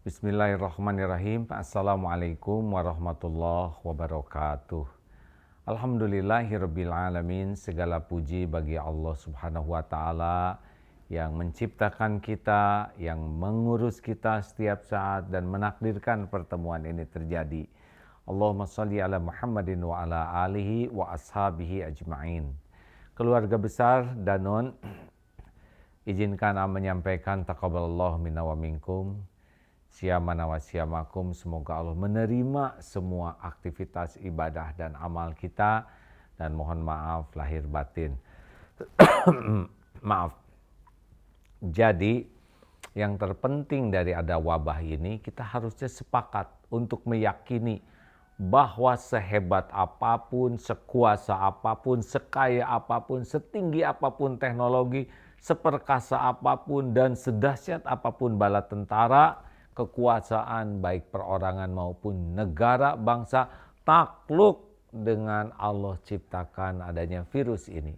Bismillahirrahmanirrahim. Assalamualaikum warahmatullahi wabarakatuh. Alhamdulillahirabbil alamin. Segala puji bagi Allah Subhanahu wa taala yang menciptakan kita, yang mengurus kita setiap saat dan menakdirkan pertemuan ini terjadi. Allahumma shalli ala Muhammadin wa ala alihi wa ashabihi ajma'in. Keluarga besar Danon, izinkan menyampaikan taqabbalallahu minna wa minkum. Syamana wa syamakum, semoga Allah menerima semua aktivitas ibadah dan amal kita, dan mohon maaf lahir batin. Maaf. Jadi yang terpenting dari ada wabah ini, kita harusnya sepakat untuk meyakini bahwa sehebat apapun, sekuasa apapun, sekaya apapun, setinggi apapun teknologi, seperkasa apapun, dan sedahsyat apapun bala tentara, kekuasaan baik perorangan maupun negara bangsa takluk dengan Allah ciptakan adanya virus ini.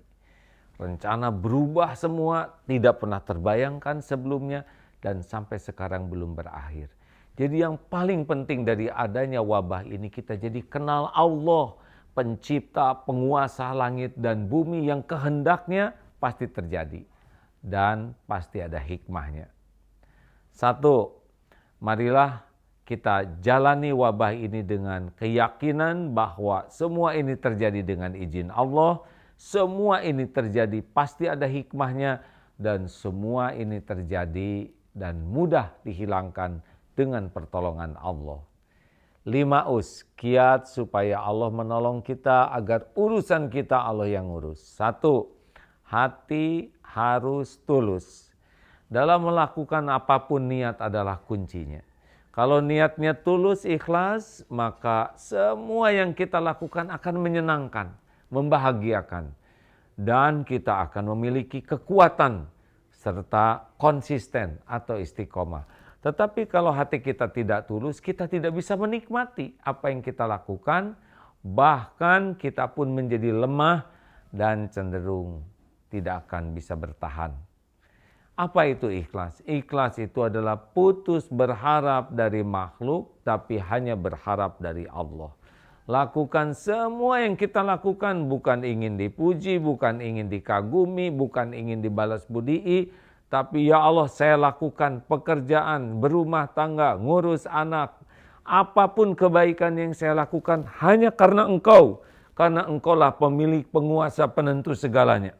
Rencana berubah semua tidak pernah terbayangkan sebelumnya dan sampai sekarang belum berakhir. Jadi yang paling penting dari adanya wabah ini, kita jadi kenal Allah, pencipta, penguasa langit dan bumi yang kehendaknya pasti terjadi dan pasti ada hikmahnya. Satu, marilah kita jalani wabah ini dengan keyakinan bahwa semua ini terjadi dengan izin Allah, semua ini terjadi pasti ada hikmahnya, dan semua ini terjadi dan mudah dihilangkan dengan pertolongan Allah. 5 kiat supaya Allah menolong kita agar urusan kita Allah yang urus. 1, hati harus tulus. Dalam melakukan apapun niat adalah kuncinya. Kalau niatnya tulus, ikhlas, maka semua yang kita lakukan akan menyenangkan, membahagiakan. Dan kita akan memiliki kekuatan serta konsisten atau istiqomah. Tetapi kalau hati kita tidak tulus, kita tidak bisa menikmati apa yang kita lakukan. Bahkan kita pun menjadi lemah dan cenderung tidak akan bisa bertahan. Apa itu ikhlas? Ikhlas itu adalah putus berharap dari makhluk, tapi hanya berharap dari Allah. Lakukan semua yang kita lakukan bukan ingin dipuji, bukan ingin dikagumi, bukan ingin dibalas budii, tapi ya Allah, saya lakukan pekerjaan, berumah tangga, ngurus anak, apapun kebaikan yang saya lakukan hanya karena Engkau. Karena Engkaulah pemilik, penguasa, penentu segalanya.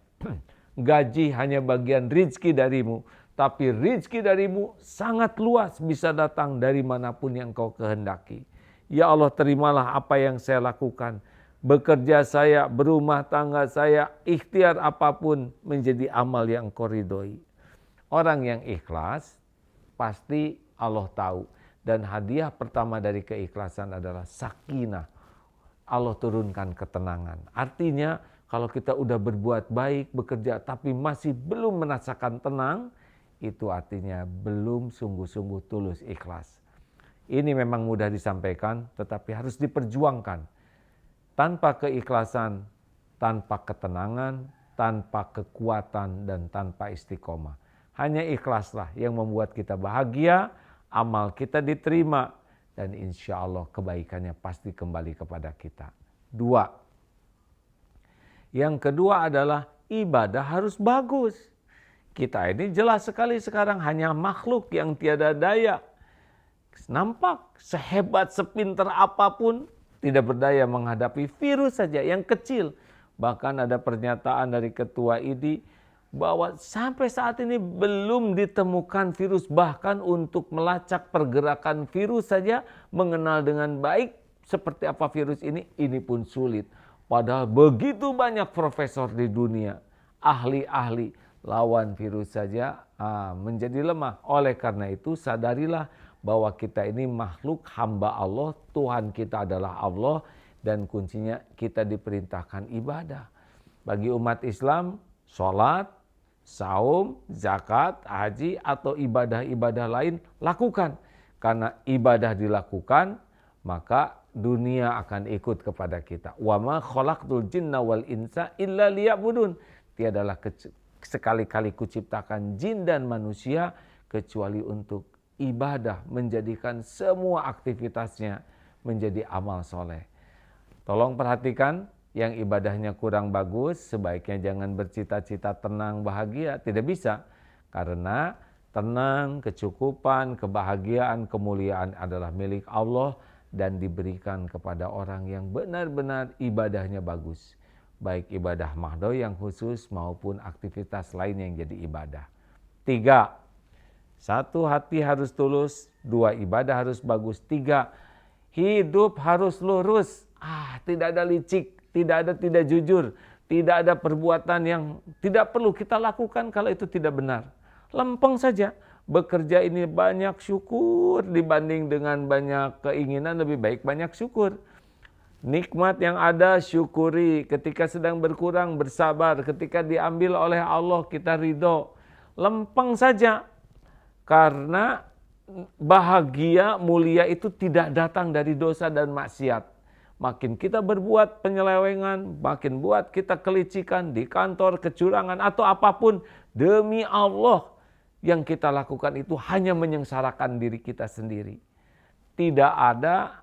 Gaji hanya bagian rizki darimu, tapi rizki darimu sangat luas, bisa datang dari manapun yang Engkau kehendaki. Ya Allah, terimalah apa yang saya lakukan. Bekerja saya, berumah tangga saya, ikhtiar apapun menjadi amal yang Engkau ridhoi. Orang yang ikhlas pasti Allah tahu, dan hadiah pertama dari keikhlasan adalah sakinah. Allah turunkan ketenangan. Artinya kalau kita udah berbuat baik, bekerja, tapi masih belum merasakan tenang, itu artinya belum sungguh-sungguh tulus ikhlas. Ini memang mudah disampaikan, tetapi harus diperjuangkan. Tanpa keikhlasan, tanpa ketenangan, tanpa kekuatan, dan tanpa istiqomah. Hanya ikhlaslah yang membuat kita bahagia, amal kita diterima, dan insya Allah kebaikannya pasti kembali kepada kita. 2. Yang kedua adalah ibadah harus bagus. Kita ini jelas sekali sekarang hanya makhluk yang tiada daya. Nampak sehebat, sepinter apapun tidak berdaya menghadapi virus saja yang kecil. Bahkan ada pernyataan dari ketua ID bahwa sampai saat ini belum ditemukan virus. Bahkan untuk melacak pergerakan virus saja, mengenal dengan baik seperti apa virus ini pun sulit. Padahal begitu banyak profesor di dunia, ahli-ahli, lawan virus saja menjadi lemah. Oleh karena itu sadarilah bahwa kita ini makhluk hamba Allah, Tuhan kita adalah Allah, dan kuncinya kita diperintahkan ibadah. Bagi umat Islam, sholat, saum, zakat, haji, atau ibadah-ibadah lain lakukan. Karena ibadah dilakukan, maka dunia akan ikut kepada kita. Wa ma khalaqtul jinna wal insa illa liya'budun. Tiadalah sekali-kali kuciptakan jin dan manusia kecuali untuk ibadah, menjadikan semua aktivitasnya menjadi amal soleh. Tolong perhatikan, yang ibadahnya kurang bagus, sebaiknya jangan bercita-cita tenang, bahagia. Tidak bisa. Karena tenang, kecukupan, kebahagiaan, kemuliaan adalah milik Allah dan diberikan kepada orang yang benar-benar ibadahnya bagus. Baik ibadah mahdo yang khusus maupun aktivitas lain yang jadi ibadah. 3. 1. Hati harus tulus. 2. Ibadah harus bagus. 3. Hidup harus lurus. Tidak ada licik, tidak jujur, tidak ada perbuatan yang tidak perlu kita lakukan kalau itu tidak benar. Lempeng saja. Bekerja ini banyak syukur dibanding dengan banyak keinginan, lebih baik banyak syukur. Nikmat yang ada syukuri, ketika sedang berkurang bersabar, ketika diambil oleh Allah kita ridho. Lempeng saja. Karena bahagia, mulia itu tidak datang dari dosa dan maksiat. Makin kita berbuat penyelewengan, makin buat kita kelicikan di kantor, kecurangan atau apapun, demi Allah yang kita lakukan itu hanya menyengsarakan diri kita sendiri. Tidak ada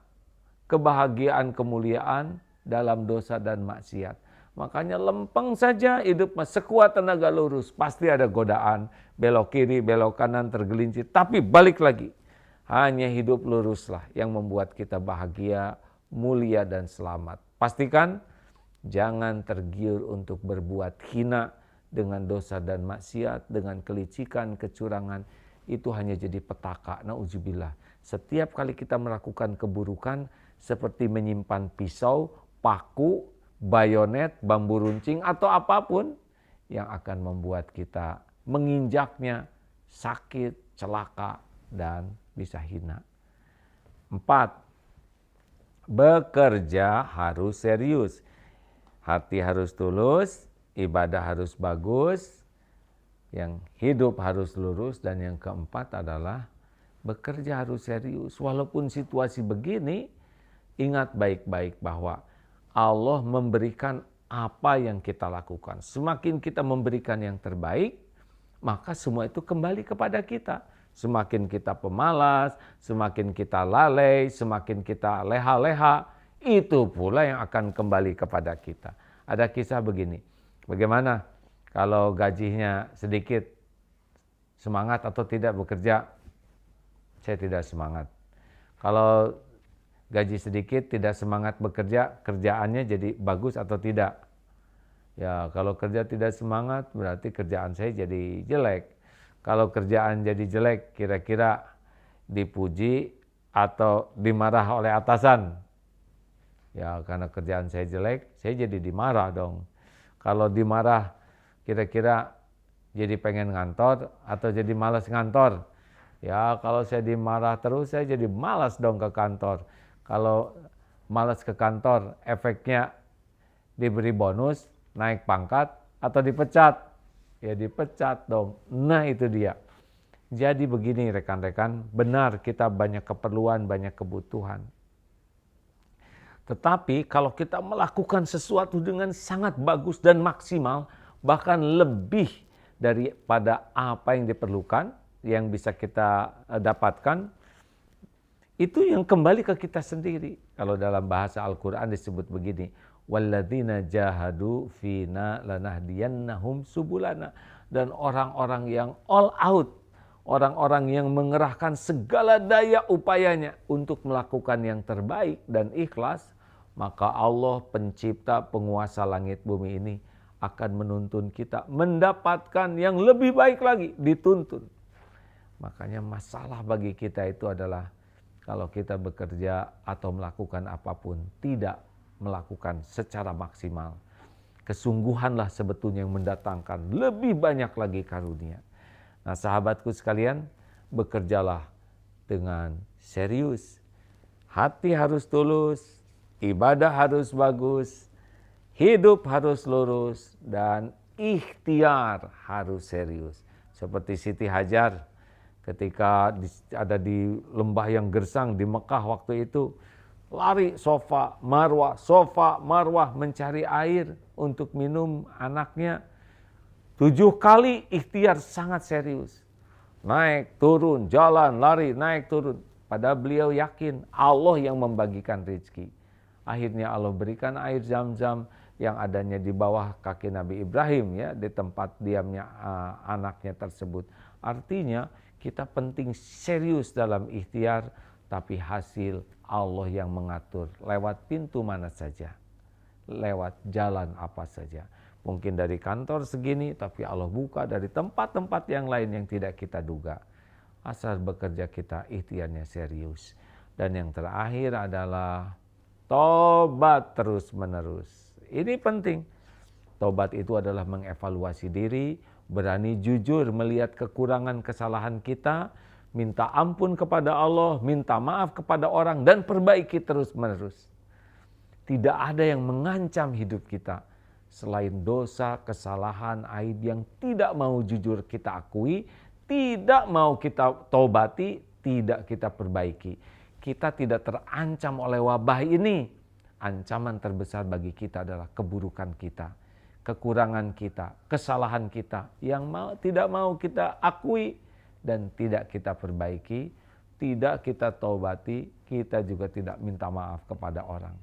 kebahagiaan, kemuliaan dalam dosa dan maksiat. Makanya lempeng saja hidup, sekuat tenaga lurus. Pasti ada godaan, belok kiri, belok kanan, tergelincir. Tapi balik lagi, hanya hidup luruslah yang membuat kita bahagia, mulia dan selamat. Pastikan jangan tergiur untuk berbuat hina dengan dosa dan maksiat, dengan kelicikan, kecurangan. Itu hanya jadi petaka, na'udzubillah. Setiap kali kita melakukan keburukan seperti menyimpan pisau, paku, bayonet, bambu runcing atau apapun yang akan membuat kita menginjaknya, sakit, celaka dan bisa hina. 4. Bekerja harus serius. Hati harus tulus, ibadah harus bagus, yang hidup harus lurus, dan yang keempat adalah bekerja harus serius. Walaupun situasi begini, ingat baik-baik bahwa Allah memberikan apa yang kita lakukan. Semakin kita memberikan yang terbaik, maka semua itu kembali kepada kita. Semakin kita pemalas, semakin kita lalai, semakin kita leha-leha, itu pula yang akan kembali kepada kita. Ada kisah begini, bagaimana kalau gajinya sedikit, semangat atau tidak bekerja? Saya tidak semangat. Kalau gaji sedikit, tidak semangat bekerja, kerjaannya jadi bagus atau tidak? Ya, kalau kerja tidak semangat, berarti kerjaan saya jadi jelek. Kalau kerjaan jadi jelek, kira-kira dipuji atau dimarah oleh atasan? Ya, karena kerjaan saya jelek, saya jadi dimarah dong. Kalau dimarah, kira-kira jadi pengen ngantor atau jadi malas ngantor? Ya, kalau saya dimarah terus, saya jadi malas dong ke kantor. Kalau malas ke kantor, efeknya diberi bonus, naik pangkat, atau dipecat? Ya dipecat dong. Nah itu dia. Jadi begini rekan-rekan, benar kita banyak keperluan, banyak kebutuhan. Tetapi kalau kita melakukan sesuatu dengan sangat bagus dan maksimal, bahkan lebih daripada apa yang diperlukan, yang bisa kita dapatkan, itu yang kembali ke kita sendiri. Kalau dalam bahasa Al-Quran disebut begini, walladzina jahadu fina lanahdiyannahum subulana. Dan orang-orang yang all out, orang-orang yang mengerahkan segala daya upayanya untuk melakukan yang terbaik dan ikhlas, maka Allah pencipta penguasa langit bumi ini akan menuntun kita mendapatkan yang lebih baik lagi, dituntun. Makanya masalah bagi kita itu adalah kalau kita bekerja atau melakukan apapun tidak melakukan secara maksimal. Kesungguhanlah sebetulnya yang mendatangkan lebih banyak lagi karunia. Nah sahabatku sekalian, bekerjalah dengan serius. Hati harus tulus, ibadah harus bagus, hidup harus lurus, dan ikhtiar harus serius. Seperti Siti Hajar ketika ada di lembah yang gersang di Mekah waktu itu, lari sofa marwah mencari air untuk minum anaknya. 7 kali ikhtiar sangat serius. naik, turun, jalan, lari, naik, turun. Padahal beliau yakin Allah yang membagikan rezeki. Akhirnya Allah berikan air Zam-Zam yang adanya di bawah kaki Nabi Ibrahim, ya, di tempat diamnya anaknya tersebut. Artinya kita penting serius dalam ikhtiar, tapi hasil Allah yang mengatur lewat pintu mana saja, lewat jalan apa saja. Mungkin dari kantor segini, tapi Allah buka dari tempat-tempat yang lain yang tidak kita duga. Asal bekerja kita ikhtiarnya serius. Dan yang terakhir adalah tobat terus menerus. Ini penting. Tobat itu adalah mengevaluasi diri, berani jujur melihat kekurangan kesalahan kita, minta ampun kepada Allah, minta maaf kepada orang, dan perbaiki terus menerus. Tidak ada yang mengancam hidup kita selain dosa, kesalahan, aib yang tidak mau jujur kita akui, tidak mau kita tobati, tidak kita perbaiki. Kita tidak terancam oleh wabah ini. Ancaman terbesar bagi kita adalah keburukan kita, kekurangan kita, kesalahan kita yang tidak mau kita akui dan tidak kita perbaiki, tidak kita tobati, kita juga tidak minta maaf kepada orang.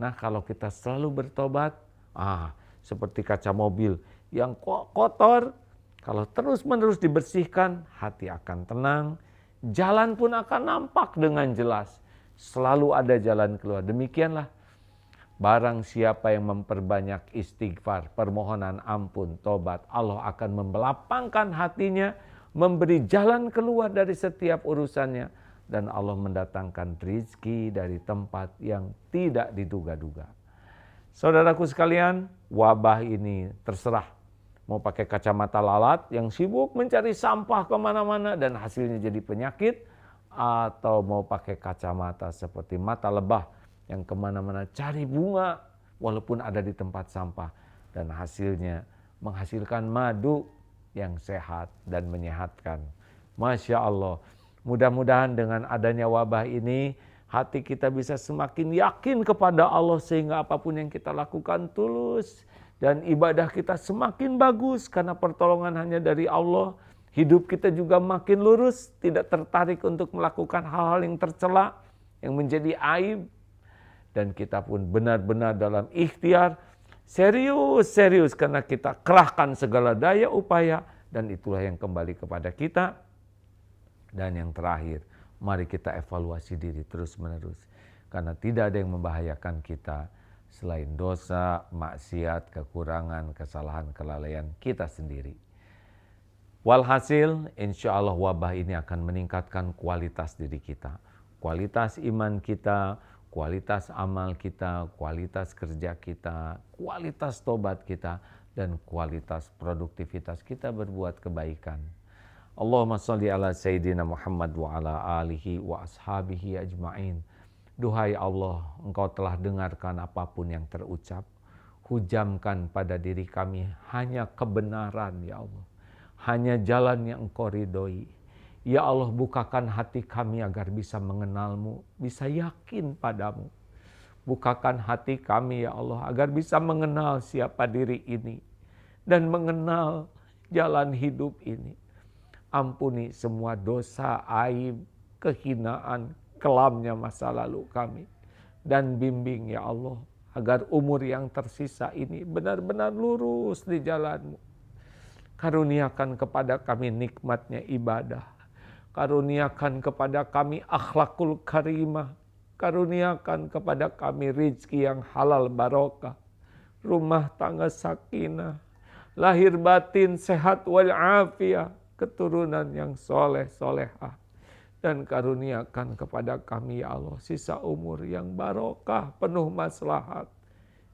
Nah, kalau kita selalu bertobat, seperti kaca mobil yang kotor, kalau terus-menerus dibersihkan, hati akan tenang, jalan pun akan nampak dengan jelas. Selalu ada jalan keluar. Demikianlah, barang siapa yang memperbanyak istighfar, permohonan ampun, tobat, Allah akan melapangkan hatinya, memberi jalan keluar dari setiap urusannya, dan Allah mendatangkan rezeki dari tempat yang tidak diduga-duga. Saudaraku sekalian, wabah ini terserah. Mau pakai kacamata lalat yang sibuk mencari sampah kemana-mana dan hasilnya jadi penyakit, atau mau pakai kacamata seperti mata lebah yang kemana-mana cari bunga walaupun ada di tempat sampah dan hasilnya menghasilkan madu yang sehat dan menyehatkan. Masya Allah, mudah-mudahan dengan adanya wabah ini hati kita bisa semakin yakin kepada Allah sehingga apapun yang kita lakukan tulus dan ibadah kita semakin bagus karena pertolongan hanya dari Allah. Hidup kita juga makin lurus, tidak tertarik untuk melakukan hal-hal yang tercela, yang menjadi aib. Dan kita pun benar-benar dalam ikhtiar, serius karena kita kerahkan segala daya upaya, dan itulah yang kembali kepada kita. Dan yang terakhir, mari kita evaluasi diri terus-menerus. Karena tidak ada yang membahayakan kita selain dosa, maksiat, kekurangan, kesalahan, kelalaian kita sendiri. Walhasil, insya Allah wabah ini akan meningkatkan kualitas diri kita. Kualitas iman kita, kualitas amal kita, kualitas kerja kita, kualitas tobat kita, dan kualitas produktivitas kita berbuat kebaikan. Allahumma salli ala Sayyidina Muhammad wa ala alihi wa ashabihi ajma'in. Duhai Allah, Engkau telah dengarkan apapun yang terucap. Hujamkan pada diri kami hanya kebenaran, ya Allah. Hanya jalan yang Engkau ridhoi. Ya Allah, bukakan hati kami agar bisa mengenal-Mu, bisa yakin padamu. Bukakan hati kami, ya Allah, agar bisa mengenal siapa diri ini dan mengenal jalan hidup ini. Ampuni semua dosa, aib, kehinaan, kelamnya masa lalu kami. Dan bimbing, ya Allah, agar umur yang tersisa ini benar-benar lurus di jalan-Mu. Karuniakan kepada kami nikmatnya ibadah. Karuniakan kepada kami akhlakul karimah. Karuniakan kepada kami rizki yang halal barokah. Rumah tangga sakinah. Lahir batin sehat walafiat. Keturunan yang soleh solehah. Dan karuniakan kepada kami, ya Allah, sisa umur yang barokah, penuh maslahat.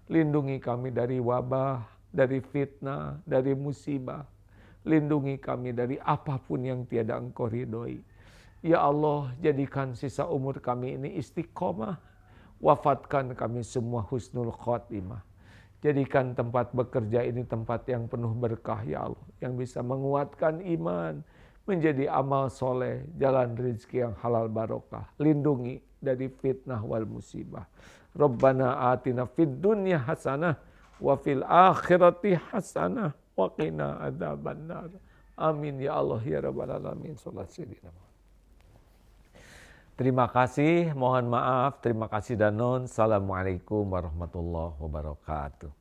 Lindungi kami dari wabah, dari fitnah, dari musibah. Lindungi kami dari apapun yang tiada Engkau ridhoi. Ya Allah, jadikan sisa umur kami ini istiqomah. Wafatkan kami semua husnul khotimah. Jadikan tempat bekerja ini tempat yang penuh berkah, ya Allah. Yang bisa menguatkan iman, menjadi amal soleh, jalan rezeki yang halal barokah. Lindungi dari fitnah wal musibah. Rabbana atina fid dunya hasanah wa fil akhirati hasanah wa qina adzabannar. Amin ya Allah ya Rabbal Alamin. Terima kasih, mohon maaf, terima kasih Danon. Assalamualaikum warahmatullahi wabarakatuh.